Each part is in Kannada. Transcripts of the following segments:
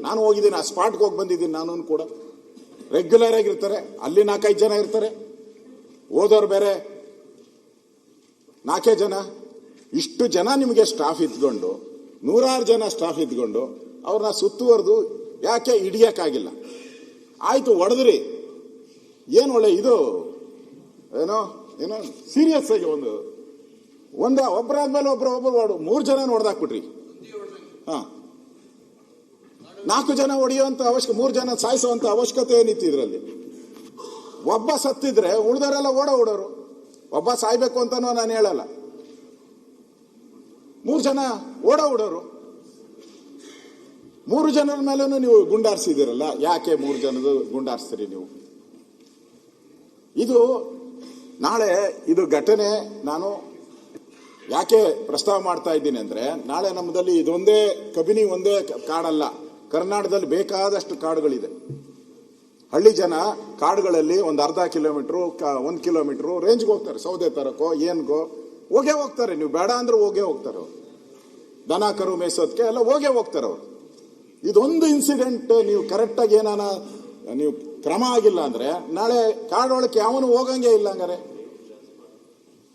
ನಾನು ಹೋಗಿದ್ದೀನಿ, ಆ ಸ್ಪಾಟ್ಗೆ ಹೋಗಿ ಬಂದಿದ್ದೀನಿ. ನಾನು ಕೂಡ ರೆಗ್ಯುಲರ್ ಆಗಿರ್ತಾರೆ, ಅಲ್ಲಿ 4-5 ಜನ ಇರ್ತಾರೆ, ಓದೋರು ಬೇರೆ 4 ಜನ. ಇಷ್ಟು ಜನ ನಿಮಗೆ ಸ್ಟಾಫ್ ಇದ್ಕೊಂಡು, 100 ಜನ ಸ್ಟಾಫ್ ಇದ್ಕೊಂಡು ಅವ್ರನ್ನ ಸುತ್ತುವರೆದು ಯಾಕೆ ಹಿಡಿಯಕ್ಕಾಗಿಲ್ಲ? ಆಯ್ತು, ಹೊಡೆದ್ರಿ, ಏನು ಒಳ್ಳೆ ಇದು ಏನೋ ಸೀರಿಯಸ್ ಆಗಿ ಒಬ್ಬರಾದ್ಮೇಲೆ ಒಬ್ರು 3 ಜನ ಹೊಡೆದಾಕ್ಬಿಟ್ರಿ. 4 ಜನ ಹೊಡೆಯುವಂತ ಅವಶ್ಯಕ, 3 ಜನ ಸಾಯಿಸುವಂತ ಅವಶ್ಯಕತೆ ಏನಿತ್ತು ಇದರಲ್ಲಿ? ಒಬ್ಬ ಸತ್ತಿದ್ರೆ ಉಳಿದವರೆಲ್ಲ ಓಡೋರು. ಒಬ್ಬ ಸಾಯ್ಬೇಕು ಅಂತಾನೋ ನಾನು ಹೇಳಲ್ಲ, 3 ಜನ ಓಡೋರು. 3 ಜನರ ಮೇಲೂ ನೀವು ಗುಂಡಾರಿಸಿದಿರಲ್ಲ, ಯಾಕೆ 3 ಜನದ ಗುಂಡಾರಿಸ್ತೀರಿ ನೀವು? ಇದು ನಾಳೆ ಇದು ಘಟನೆ ನಾನು ಯಾಕೆ ಪ್ರಸ್ತಾವ ಮಾಡ್ತಾ ಇದ್ದೀನಿ ಅಂದ್ರೆ, ನಾಳೆ ನಮ್ಮದಲ್ಲಿ ಇದೊಂದೇ ಕಬಿನಿ ಒಂದೇ ಕಾಡಲ್ಲ, ಕರ್ನಾಟಕದಲ್ಲಿ ಬೇಕಾದಷ್ಟು ಕಾಡುಗಳಿದೆ. ಹಳ್ಳಿ ಜನ ಕಾಡುಗಳಲ್ಲಿ ಒಂದು ಅರ್ಧ ಕಿಲೋಮೀಟರ್ 1 ಕಿಲೋಮೀಟರ್ ರೇಂಜ್ಗೆ ಹೋಗ್ತಾರೆ, ಸೌದೆ ತರಕೋ ಏನ್ಗೋ ಹೋಗೇ ಹೋಗ್ತಾರೆ. ನೀವು ಬೇಡ ಅಂದ್ರೆ ಹೋಗೇ ಹೋಗ್ತಾರೆ ಅವರು, ದನ ಕರು ಮೇಯಿಸೋದಕ್ಕೆ ಎಲ್ಲ ಹೋಗೇ ಹೋಗ್ತಾರೆ ಅವರು. ಇದೊಂದು ಇನ್ಸಿಡೆಂಟ್ ನೀವು ಕರೆಕ್ಟಾಗಿ ಏನಾನ ನೀವು ಕ್ರಮ ಆಗಿಲ್ಲ ಅಂದ್ರೆ ನಾಳೆ ಕಾಡೊಳಕ್ಕೆ ಯಾವನು ಹೋಗಂಗೆ ಇಲ್ಲ. ಹಂಗಾರೆ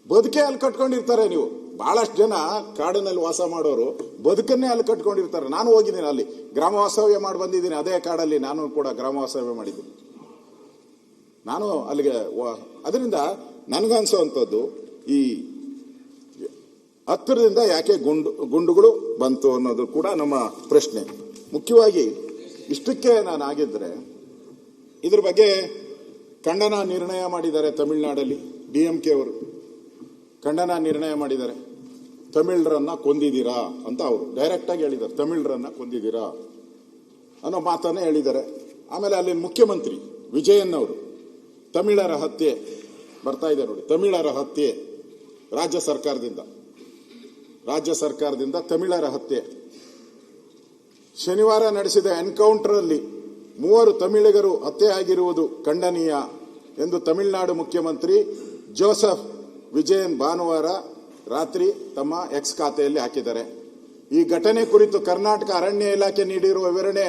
ಬದುಕೆ ಅಲ್ಲಿ ಕಟ್ಕೊಂಡಿರ್ತಾರೆ. ನೀವು ಬಹಳಷ್ಟು ಜನ ಕಾಡಿನಲ್ಲಿ ವಾಸ ಮಾಡೋರು ಬದುಕನ್ನೇ ಅಲ್ಲಿ ಕಟ್ಕೊಂಡಿರ್ತಾರೆ. ನಾನು ಹೋಗಿದ್ದೀನಿ, ಅಲ್ಲಿ ಗ್ರಾಮ ವಾಸ್ತವ್ಯ ಮಾಡಿ ಬಂದಿದ್ದೀನಿ. ಅದೇ ಕಾಡಲ್ಲಿ ನಾನು ಕೂಡ ಗ್ರಾಮ ವಾಸ್ತವ್ಯ ಮಾಡಿದ್ದೀನಿ. ನಾನು ಅಲ್ಲಿಗೆ ಅದರಿಂದ ನನಗನ್ಸೋವಂಥದ್ದು ಈ ಹತ್ತಿರದಿಂದ ಯಾಕೆ ಗುಂಡುಗಳು ಬಂತು ಅನ್ನೋದು ಕೂಡ ನಮ್ಮ ಪ್ರಶ್ನೆ. ಮುಖ್ಯವಾಗಿ ಇಷ್ಟಕ್ಕೆ ನಾನು ಆಗಿದ್ರೆ ಇದ್ರ ಬಗ್ಗೆ ಖಂಡನ ನಿರ್ಣಯ ಮಾಡಿದ್ದಾರೆ ತಮಿಳುನಾಡಲ್ಲಿ. DMK ಅವರು ಖಂಡನ ನಿರ್ಣಯ ಮಾಡಿದ್ದಾರೆ. ತಮಿಳರನ್ನ ಕೊಂದಿದ್ದೀರಾ ಅಂತ ಅವರು ಡೈರೆಕ್ಟ್ ಆಗಿ ಹೇಳಿದ್ದಾರೆ. ತಮಿಳರನ್ನ ಕೊಂದಿದ್ದೀರಾ ಅನ್ನೋ ಮಾತನ್ನ ಹೇಳಿದ್ದಾರೆ. ಆಮೇಲೆ ಅಲ್ಲಿ ಮುಖ್ಯಮಂತ್ರಿ ವಿಜಯನ್ ಅವರು ತಮಿಳರ ಹತ್ಯೆ ಬರ್ತಾ ಇದೆ ನೋಡಿ, ತಮಿಳರ ಹತ್ಯೆ ರಾಜ್ಯ ಸರ್ಕಾರದಿಂದ ತಮಿಳರ ಹತ್ಯೆ. ಶನಿವಾರ ನಡೆಸಿದ ಎನ್ಕೌಂಟರ್ ಅಲ್ಲಿ 3 ತಮಿಳಿಗರು ಹತ್ಯೆ ಆಗಿರುವುದು ಖಂಡನೀಯ ಎಂದು ತಮಿಳುನಾಡು ಮುಖ್ಯಮಂತ್ರಿ ಜೋಸೆಫ್ ವಿಜಯನ್ ಭಾನುವಾರ ರಾತ್ರಿ ತಮ್ಮ ಎಕ್ಸ್ ಖಾತೆಯಲ್ಲಿ ಹಾಕಿದ್ದಾರೆ. ಈ ಘಟನೆ ಕುರಿತು ಕರ್ನಾಟಕ ಅರಣ್ಯ ಇಲಾಖೆ ನೀಡಿರುವ ವಿವರಣೆ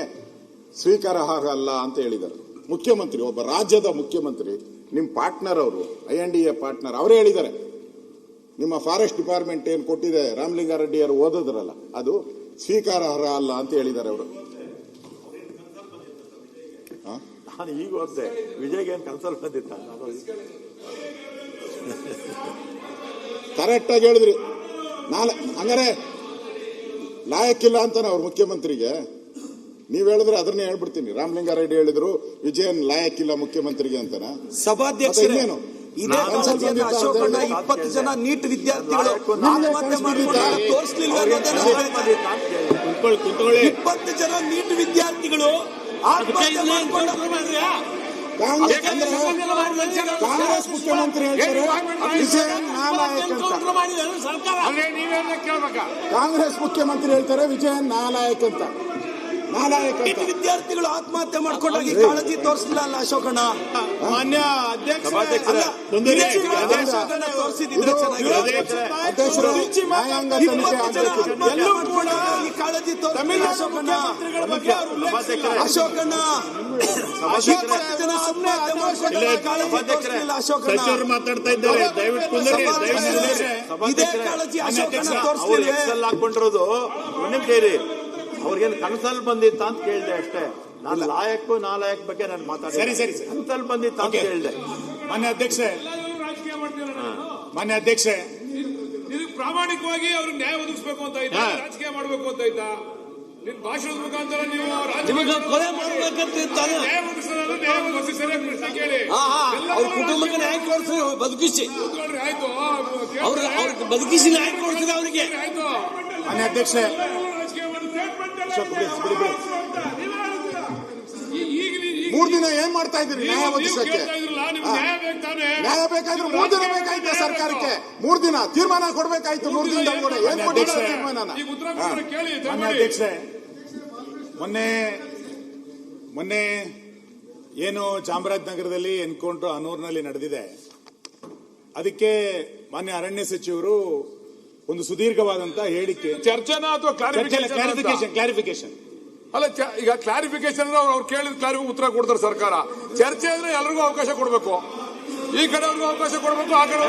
ಸ್ವೀಕಾರಾರ್ಹ ಅಲ್ಲ ಅಂತ ಹೇಳಿದ್ದಾರೆ. ಮುಖ್ಯಮಂತ್ರಿ, ಒಬ್ಬ ರಾಜ್ಯದ ಮುಖ್ಯಮಂತ್ರಿ, ನಿಮ್ಮ ಪಾರ್ಟ್ನರ್ ಅವರು, INDA ಪಾರ್ಟ್ನರ್, ಅವರೇ ಹೇಳಿದ್ದಾರೆ ನಿಮ್ಮ ಫಾರೆಸ್ಟ್ ಡಿಪಾರ್ಟ್ಮೆಂಟ್ ಏನು ಕೊಟ್ಟಿದೆ ರಾಮಲಿಂಗಾರೆಡ್ಡಿ ಅವರು ಓದಿದ್ರಲ್ಲ, ಅದು ಸ್ವೀಕಾರಾರ್ಹ ಅಲ್ಲ ಅಂತ ಹೇಳಿದ್ದಾರೆ ಅವರು. ನಾನು ಈಗ ಓದಿದೆ, ವಿಜಯ್ಗೆ ಏನು ಕನ್ಸಲ್ ಬಂದಿತ್ತ? ಕರೆಕ್ಟ್ ಆಗಿ ಹೇಳಿದ್ರಿ. ಹಂಗಾರೆ ಲಾಯಕ್ಕಿಲ್ಲ ಅಂತಾನೆ ಅವ್ರ ಮುಖ್ಯಮಂತ್ರಿಗೆ. ನೀವ್ ಹೇಳಿದ್ರೆ ಅದನ್ನೇ ಹೇಳ್ಬಿಡ್ತೀನಿ. ರಾಮಲಿಂಗಾರೆಡ್ಡಿ ಹೇಳಿದ್ರು ವಿಜಯನ್ ಲಾಯಕ್ಕಿಲ್ಲ ಮುಖ್ಯಮಂತ್ರಿಗೆ ಅಂತಾನ. ಸಭಾಧ್ಯಕ್ಷರು ಅಶೋಕಣ್ಣ 20 ಜನ ನೀಟ್ ವಿದ್ಯಾರ್ಥಿಗಳು ಆತ್ಮಹತ್ಯೆ ಮಾಡಿಕೊಂಡು ತೋರಿಸಲಿಲ್ಲ. 20 ಜನ ನೀಟ್ ವಿದ್ಯಾರ್ಥಿಗಳು ಆತ್ಮಹತ್ಯೆ ಮಾಡಿಕೊಂಡು ಕಾಂಗ್ರೆಸ್ ಮುಖ್ಯಮಂತ್ರಿ ಹೇಳ್ತಾರೆ ವಿಜಯನ್ ನಾಲಾಯಕ್ ಅಂತ. ಕಾಂಗ್ರೆಸ್ ಮುಖ್ಯಮಂತ್ರಿ ಹೇಳ್ತಾರೆ ವಿಜಯನ್ ನಾಲಾಯಕ್ ಅಂತ. ವಿದ್ಯಾರ್ಥಿಗಳು ಆತ್ಮಹತ್ಯೆ ಮಾಡ್ಕೊಂಡಾಗಿ ಕಾಳಜಿ ತೋರಿಸಲಿಲ್ಲ ಅಲ್ಲ ಅಶೋಕಣ್ಣ? ಮಾನ್ಯ ಅಧ್ಯಕ್ಷರು ಕಾಳಜಿ ತೋರಿಸಲಿಲ್ಲ ಅಶೋಕಣ್ಣ. ಸಚಿವರು ಮಾತಾಡ್ತಾ ಇದ್ದಾರೆ, ದಯವಿಟ್ಟು ಇದೇ ಕಾಳಜಿ ಅಶೋಕಣ್ಣ ತೋರಿಸಲಿಲ್ಲ. ಹಾಕೊಂಡಿರೋದು ಕೇಳಿ, ಅವ್ರಿಗೇನು ಕನಸಲ್ಲಿ ಬಂದಿತ್ತ ಅಂತ ಕೇಳಿದೆ ಅಷ್ಟೇ. ನಾನು ನಾಲಾಯಕ್ ಬಗ್ಗೆ ನಾನು ಮಾತಾಡಿದೆ. ಸರಿ ಕನಸಲ್ಲಿ ಬಂದಿತ್ತ ಅಂತ ಕೇಳಿದೆ. ಮಾನ್ಯ ಅಧ್ಯಕ್ಷೆ ಇದು ಪ್ರಾಮಾಣಿಕವಾಗಿ ಅವ್ರಿಗೆ ನ್ಯಾಯ ಒದಗಿಸಬೇಕು ಅಂತ ಇದ್ದ, ರಾಜಕೀಯ ಮಾಡಬೇಕು ಅಂತ ಇದ್ದ. ನಿಮ್ ಭಾಷಣದ ಮುಖಾಂತರ ನೀವು ಕೊಲೆ ಮಾಡಬೇಕಂತ ನ್ಯಾಯ ಒದಗಿಸೋದು, ನ್ಯಾಯ ಒದಗಿಸಿ ಸರಿಯಾಗಿ ಪ್ರಶ್ನೆ ಕೇಳಿ. ಅವ್ರ ಕುಟುಂಬಕ್ಕೆ ನ್ಯಾಯ ಕೊಡಿಸಿ ಬದುಕಿಸಿ, ಆಯ್ತು ಅವ್ರಿಗೆ ಬದುಕಿಸಿ ನ್ಯಾಯ ಕೊಡಿಸಿದ್ರೆ ಅವರಿಗೆ ಆಯ್ತು. ಮಾನ್ಯ ಅಧ್ಯಕ್ಷೆ ಮೂರ್ ದಿನ ಏನ್ ಮಾಡ್ತಾ ಇದ್ರಿ ನ್ಯಾಯ ಒದಗಿಸಕ್ಕೆ? ನ್ಯಾಯ ಬೇಕಾದ್ರೆ 3 ದಿನ ಬೇಕಾಯ್ತು ಸರ್ಕಾರಕ್ಕೆ. 3 ದಿನ ತೀರ್ಮಾನ ಕೊಡ್ಬೇಕಾಯ್ತು. 3 ದಿನದ ಕೂಡ ಏನ್ ಕೊಟ್ಟಿಲ್ಲ ತೀರ್ಮಾನ. ಮಾನ್ಯ ಅಧ್ಯಕ್ಷೆ, ಮೊನ್ನೆ ಏನು ಚಾಮರಾಜನಗರದಲ್ಲಿ ಎನ್ಕೌಂಟರ್ ಅನೂರ್ನಲ್ಲಿ ನಡೆದಿದೆ, ಅದಕ್ಕೆ ಮಾನ್ಯ ಅರಣ್ಯ ಸಚಿವರು ಒಂದು ಸುದೀರ್ಘವಾದಂತಹ ಹೇಳಿಕೆ, ಚರ್ಚೆನಾ ಅಥವಾ ಕ್ಲಾರಿಫಿಕೇಶನ್ ಅಲ್ಲ ಈಗ ಕ್ಲಾರಿಫಿಕೇಶನ್ ಅವ್ರು ಕೇಳಿದ ಕ್ಲಾರಿಫಿಕೇಶನ್ ಉತ್ತರ ಕೊಡ್ತಾರೆ ಸರ್ಕಾರ. ಚರ್ಚೆ ಅಂದ್ರೆ ಎಲ್ರಿಗೂ ಅವಕಾಶ ಕೊಡಬೇಕು. ಈ ಕಡೆ ಅವ್ರಿಗೂ ಅವಕಾಶ ಕೊಡಬೇಕು, ಆ ಕಡೆ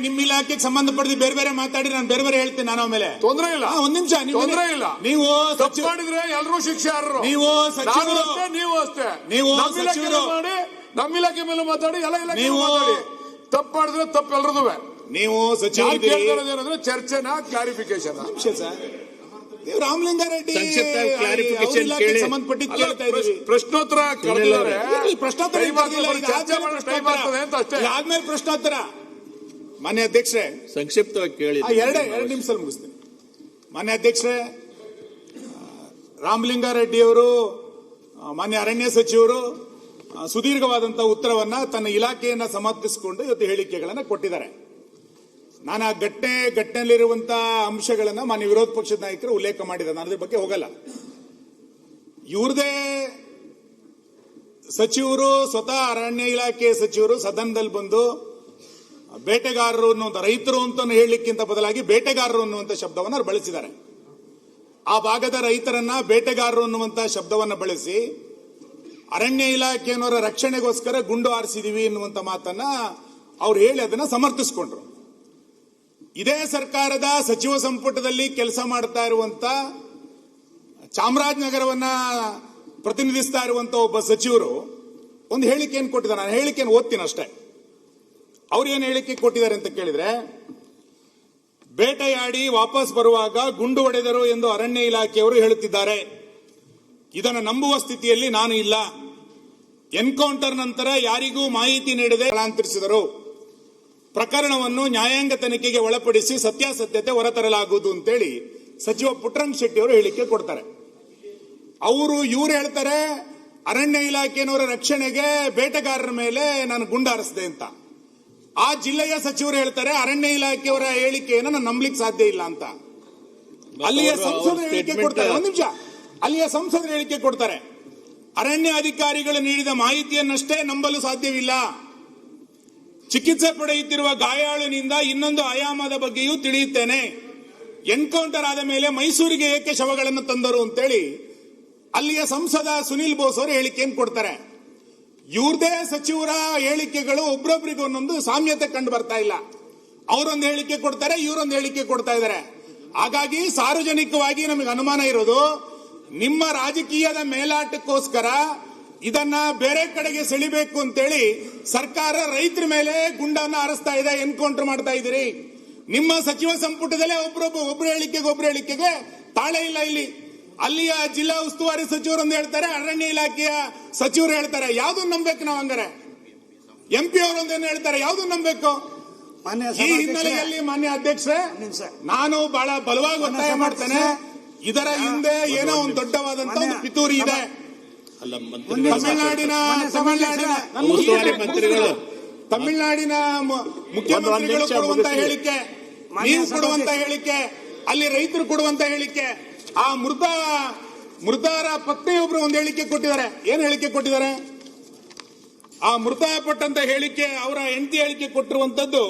ನಿಮ್ಮ ಇಲಾಖೆಗೆ ಸಂಬಂಧಪಟ್ಟಿದ್ದು ಬೇರೆ ಬೇರೆ ಮಾತಾಡಿ ನಾನು ಬೇರೆ ಬೇರೆ ಹೇಳ್ತೀನಿ. ನಾನು ಆಮೇಲೆ ತೊಂದರೆ ಇಲ್ಲ, ಒಂದ್ ನಿಮಿಷ ತೊಂದರೆ ಇಲ್ಲ. ನೀವು ತಪ್ಪು ಮಾಡಿದ್ರೆ ಎಲ್ಲರೂ ಶಿಕ್ಷಾರ್ಹರು. ನೀವು ಸಚಿವರು ನೀವು ಅಷ್ಟೇ, ನೀವು ಮಾಡಿ ನಮ್ಮ ಇಲಾಖೆ ಮೇಲೆ ಮಾತಾಡಿ, ಎಲ್ಲ ಇಲಾಖೆ ಮಾತಾಡಿ. ತಪ್ಪು ಮಾಡಿದ್ರೆ ತಪ್ಪು ಎಲ್ರದುವೆ. ನೀವು ಸಚಿವರು ಏನಂದ್ರೆ ಚರ್ಚೆನ ಕ್ಲಾರಿಫಿಕೇಶನ್ ರಾಮಲಿಂಗಾರೆಡ್ಡಿ ಸಂಬಂಧಪಟ್ಟಿದ್ದು ಕೇಳ್ತಾ ಇದ್ದೀವಿ. ಪ್ರಶ್ನೋತ್ತರ ಪ್ರಶ್ನೋತ್ತರ ಆದ್ಮೇಲೆ ಪ್ರಶ್ನೋತ್ತರ. ಮಾನ್ಯ ಅಧ್ಯಕ್ಷರೇ, ಸಂಕ್ಷಿಪ್ತವಾಗಿ ಕೇಳಿ. ಎರಡು ನಿಮಿಷದಲ್ಲಿ ಮುಗಿಸ್ತೇನೆ. ಮಾನ್ಯ ಅಧ್ಯಕ್ಷರೇ, ರಾಮಲಿಂಗಾರೆಡ್ಡಿ ಅವರು ಮಾನ್ಯ ಅರಣ್ಯ ಸಚಿವರು ಸುದೀರ್ಘವಾದಂತಹ ಉತ್ತರವನ್ನ ತನ್ನ ಇಲಾಖೆಯನ್ನ ಸಮರ್ಥಿಸಿಕೊಂಡು ಇವತ್ತು ಹೇಳಿಕೆಗಳನ್ನ ಕೊಟ್ಟಿದ್ದಾರೆ. ನಾನು ಆ ಘಟನೆಯಲ್ಲಿರುವಂತಹ ಅಂಶಗಳನ್ನ ಮಾನ್ಯ ವಿರೋಧ ಪಕ್ಷದ ನಾಯಕರು ಉಲ್ಲೇಖ ಮಾಡಿದ್ದಾರೆ. ನಾನು ಅದ್ರ ಬಗ್ಗೆ ಹೋಗಲ್ಲ. ಇವ್ರದೇ ಸಚಿವರು, ಸ್ವತಃ ಅರಣ್ಯ ಇಲಾಖೆ ಸಚಿವರು ಸದನದಲ್ಲಿ ಬಂದು ಬೇಟೆಗಾರರು ಅನ್ನುವಂಥ, ರೈತರು ಅಂತ ಹೇಳಲಿಕ್ಕಿಂತ ಬದಲಾಗಿ ಬೇಟೆಗಾರರು ಅನ್ನುವಂಥ ಶಬ್ದವನ್ನು ಬಳಸಿದ್ದಾರೆ. ಆ ಭಾಗದ ರೈತರನ್ನ ಬೇಟೆಗಾರರು ಅನ್ನುವಂಥ ಶಬ್ದವನ್ನು ಬಳಸಿ ಅರಣ್ಯ ಇಲಾಖೆಯವರ ರಕ್ಷಣೆಗೋಸ್ಕರ ಗುಂಡು ಹಾರಿಸಿದೀವಿ ಎನ್ನುವಂಥ ಮಾತನ್ನ ಅವ್ರು ಹೇಳಿ ಅದನ್ನ ಸಮರ್ಥಿಸಿಕೊಂಡ್ರು. ಇದೇ ಸರ್ಕಾರದ ಸಚಿವ ಸಂಪುಟದಲ್ಲಿ ಕೆಲಸ ಮಾಡ್ತಾ ಇರುವಂತ ಚಾಮರಾಜನಗರವನ್ನ ಪ್ರತಿನಿಧಿಸ್ತಾ ಇರುವಂತ ಒಬ್ಬ ಸಚಿವರು ಒಂದು ಹೇಳಿಕೆಯನ್ನು ಕೊಟ್ಟಿದ್ದಾರೆ. ನಾನು ಹೇಳಿಕೆಯನ್ನು ಓದ್ತೀನಿ ಅಷ್ಟೇ. ಅವ್ರು ಏನು ಹೇಳಿಕೆ ಕೊಟ್ಟಿದ್ದಾರೆ ಅಂತ ಕೇಳಿದ್ರೆ, ಬೇಟೆಯಾಡಿ ವಾಪಸ್ ಬರುವಾಗ ಗುಂಡು ಹೊಡೆದರು ಎಂದು ಅರಣ್ಯ ಇಲಾಖೆಯವರು ಹೇಳುತ್ತಿದ್ದಾರೆ. ಇದನ್ನು ನಂಬುವ ಸ್ಥಿತಿಯಲ್ಲಿ ನಾನು ಇಲ್ಲ. ಎನ್ಕೌಂಟರ್ ನಂತರ ಯಾರಿಗೂ ಮಾಹಿತಿ ನೀಡದೆ ಸ್ಥಳಾಂತರಿಸಿದರು. ಪ್ರಕರಣವನ್ನು ನ್ಯಾಯಾಂಗ ತನಿಖೆಗೆ ಒಳಪಡಿಸಿ ಸತ್ಯಾಸತ್ಯತೆ ಹೊರತರಲಾಗುವುದು ಅಂತೇಳಿ ಸಚಿವ ಪುಟ್ಟರಂಗ ಶೆಟ್ಟಿ ಅವರು ಹೇಳಿಕೆ ಕೊಡ್ತಾರೆ. ಇವ್ರು ಹೇಳ್ತಾರೆ ಅರಣ್ಯ ಇಲಾಖೆಯವರ ರಕ್ಷಣೆಗೆ ಬೇಟೆಗಾರರ ಮೇಲೆ ನಾನು ಗುಂಡು ಹಾರಿಸಿದೆ ಅಂತ. ಆ ಜಿಲ್ಲೆಯ ಸಚಿವರು ಹೇಳ್ತಾರೆ ಅರಣ್ಯ ಇಲಾಖೆಯವರ ಹೇಳಿಕೆಯನ್ನು ನಾನು ನಂಬಲಿಕ್ಕೆ ಸಾಧ್ಯ ಇಲ್ಲ ಅಂತ. ಅಲ್ಲಿಯ ಸಂಸದರು ಹೇಳಿಕೆ ಕೊಡ್ತಾರೆ. ಒಂದು ನಿಮಿಷ. ಅಲ್ಲಿಯ ಸಂಸದರು ಹೇಳಿಕೆ ಕೊಡ್ತಾರೆ, ಅರಣ್ಯ ಅಧಿಕಾರಿಗಳು ನೀಡಿದ ಮಾಹಿತಿಯನ್ನಷ್ಟೇ ನಂಬಲು ಸಾಧ್ಯವಿಲ್ಲ. ಚಿಕಿತ್ಸೆ ಪಡೆಯುತ್ತಿರುವ ಗಾಯಾಳುನಿಂದ ಇನ್ನೊಂದು ಆಯಾಮದ ಬಗ್ಗೆಯೂ ತಿಳಿಯುತ್ತೇನೆ. ಎನ್ಕೌಂಟರ್ ಆದ ಮೇಲೆ ಮೈಸೂರಿಗೆ ಏಕೆ ಶವಗಳನ್ನು ತಂದರು ಅಂತೇಳಿ ಅಲ್ಲಿಯ ಸಂಸದ ಸುನೀಲ್ ಬೋಸ್ ಅವರು ಹೇಳಿಕೆಯನ್ನು ಕೊಡ್ತಾರೆ. ಇವ್ರದೇ ಸಚಿವರ ಹೇಳಿಕೆಗಳು ಒಬ್ಬರೊಬ್ಬರಿಗೂ ಒಂದೊಂದು ಸಾಮ್ಯತೆ ಕಂಡು ಬರ್ತಾ ಇಲ್ಲ. ಅವರೊಂದು ಹೇಳಿಕೆ ಕೊಡ್ತಾರೆ, ಇವರೊಂದು ಹೇಳಿಕೆ ಕೊಡ್ತಾ ಇದ್ದಾರೆ. ಹಾಗಾಗಿ ಸಾರ್ವಜನಿಕವಾಗಿ ನಮಗೆ ಅನುಮಾನ ಇರೋದು, ನಿಮ್ಮ ರಾಜಕೀಯದ ಮೇಲಾಟಕ್ಕೋಸ್ಕರ ಇದನ್ನ ಬೇರೆ ಕಡೆಗೆ ಸೆಳಿಬೇಕು ಅಂತೇಳಿ ಸರ್ಕಾರ ರೈತರ ಮೇಲೆ ಗುಂಡನ್ನು ಹಾರಿಸ್ತಾ ಇದೆ, ಎನ್ಕೌಂಟರ್ ಮಾಡ್ತಾ ಇದ್ದೀರಿ. ನಿಮ್ಮ ಸಚಿವ ಸಂಪುಟದಲ್ಲೇ ಒಬ್ರು ಹೇಳಿಕೆಗೆ ತಾಳೆ ಇಲ್ಲ. ಇಲ್ಲಿ ಅಲ್ಲಿಯ ಜಿಲ್ಲಾ ಉಸ್ತುವಾರಿ ಸಚಿವರೊಂದು ಹೇಳ್ತಾರೆ, ಅರಣ್ಯ ಇಲಾಖೆಯ ಸಚಿವರು ಹೇಳ್ತಾರೆ. ಯಾವ್ದನ್ನು ನಂಬೇಕು ನಾವು? ಹಂಗಾರೆ MP ಅವರೊಂದೇನು ಹೇಳ್ತಾರೆ, ಯಾವ್ದನ್ನು ನಂಬೇಕು? ಈ ಹಿನ್ನೆಲೆಯಲ್ಲಿ ಮಾನ್ಯ ಅಧ್ಯಕ್ಷರೇ, ನಾನು ಬಹಳ ಬಲವಾಗಿ ಒತ್ತಾಯ ಮಾಡ್ತೇನೆ. ಇದರ ಹಿಂದೆ ಏನೋ ಒಂದು ದೊಡ್ಡವಾದಂತ ಒಂದು ಪಿತೂರಿ ಇದೆ. ತಮಿಳುನಾಡಿನ ಮುಖ್ಯಮಂತ್ರಿಗಳು ಕೊಡುವಂತ ಹೇಳಿಕೆ, ನೀವು ಕೊಡುವಂತ ಹೇಳಿಕೆ, ಅಲ್ಲಿ ರೈತರು ಕೊಡುವಂತ ಹೇಳಿಕೆ, ಆ ಮೃತರ ಪತ್ನಿಯೊಬ್ರು ಒಂದು ಹೇಳಿಕೆ ಕೊಟ್ಟಿದ್ದಾರೆ. ಏನ್ ಹೇಳಿಕೆ ಕೊಟ್ಟಿದ್ದಾರೆ? ಆ ಮೃತಪಟ್ಟಂತ ಹೇಳಿಕೆ, ಅವರ ಹೆಂಡತಿ ಹೇಳಿಕೆ ಕೊಟ್ಟಿರುವಂತದ್ದು,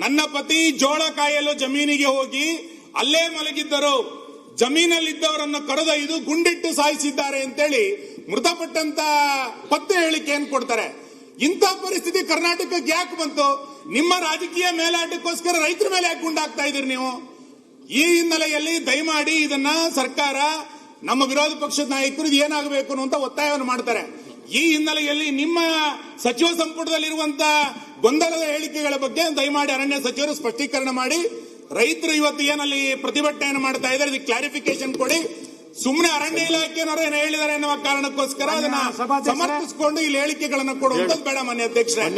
ನನ್ನ ಪತಿ ಜೋಳ ಕಾಯಲು ಜಮೀನಿಗೆ ಹೋಗಿ ಅಲ್ಲೇ ಮಲಗಿದ್ದರು, ಜಮೀನಲ್ಲಿದ್ದವರನ್ನು ಕರೆದೊಯ್ದು ಗುಂಡಿಟ್ಟು ಸಾಯಿಸಿದ್ದಾರೆ ಅಂತೇಳಿ ಮೃತಪಟ್ಟಂತ ಪತ್ನಿ ಹೇಳಿಕೆಯನ್ನು ಕೊಡ್ತಾರೆ. ಇಂಥ ಪರಿಸ್ಥಿತಿ ಕರ್ನಾಟಕಕ್ಕೆ ಯಾಕೆ ಬಂತು? ನಿಮ್ಮ ರಾಜಕೀಯ ಮೇಲಾಟಕ್ಕೋಸ್ಕರ ರೈತರ ಮೇಲೆ ಯಾಕೆ ಗುಂಡಾಗ್ತಾ ಇದ್ದೀರಿ ನೀವು? ಈ ಹಿನ್ನೆಲೆಯಲ್ಲಿ ದಯಮಾಡಿ ಇದನ್ನ ಸರ್ಕಾರ, ನಮ್ಮ ವಿರೋಧ ಪಕ್ಷದ ನಾಯಕರು ಇದು ಏನಾಗಬೇಕು ಅನ್ನುವಂತ ಒತ್ತಾಯವನ್ನು ಮಾಡ್ತಾರೆ. ಈ ಹಿನ್ನೆಲೆಯಲ್ಲಿ ನಿಮ್ಮ ಸಚಿವ ಸಂಪುಟದಲ್ಲಿರುವಂತಹ ಗೊಂದಲದ ಹೇಳಿಕೆಗಳ ಬಗ್ಗೆ ದಯಮಾಡಿ ಅರಣ್ಯ ಸಚಿವರು ಸ್ಪಷ್ಟೀಕರಣ ಮಾಡಿ, ರೈತರು ಇವತ್ತು ಏನಲ್ಲಿ ಪ್ರತಿಭಟನೆಯನ್ನು ಮಾಡ್ತಾ ಇದ್ದಾರೆ ಇದಕ್ಕೆ ಕ್ಲಾರಿಫಿಕೇಶನ್ ಕೊಡಿ. ಸುಮ್ಮನೆ ಅರಣ್ಯ ಇಲಾಖೆಯವರು ಏನು ಹೇಳಿದ್ದಾರೆ ಎನ್ನುವ ಕಾರಣಕ್ಕೋಸ್ಕರ ಅದನ್ನ ಸಮರ್ಥಿಸಿಕೊಂಡು ಇಲ್ಲಿ ಹೇಳಿಕೆಗಳನ್ನು ಕೊಡುವಂತದ್ದು ಬೇಡ ಮಾನ್ಯ ಅಧ್ಯಕ್ಷರೇ.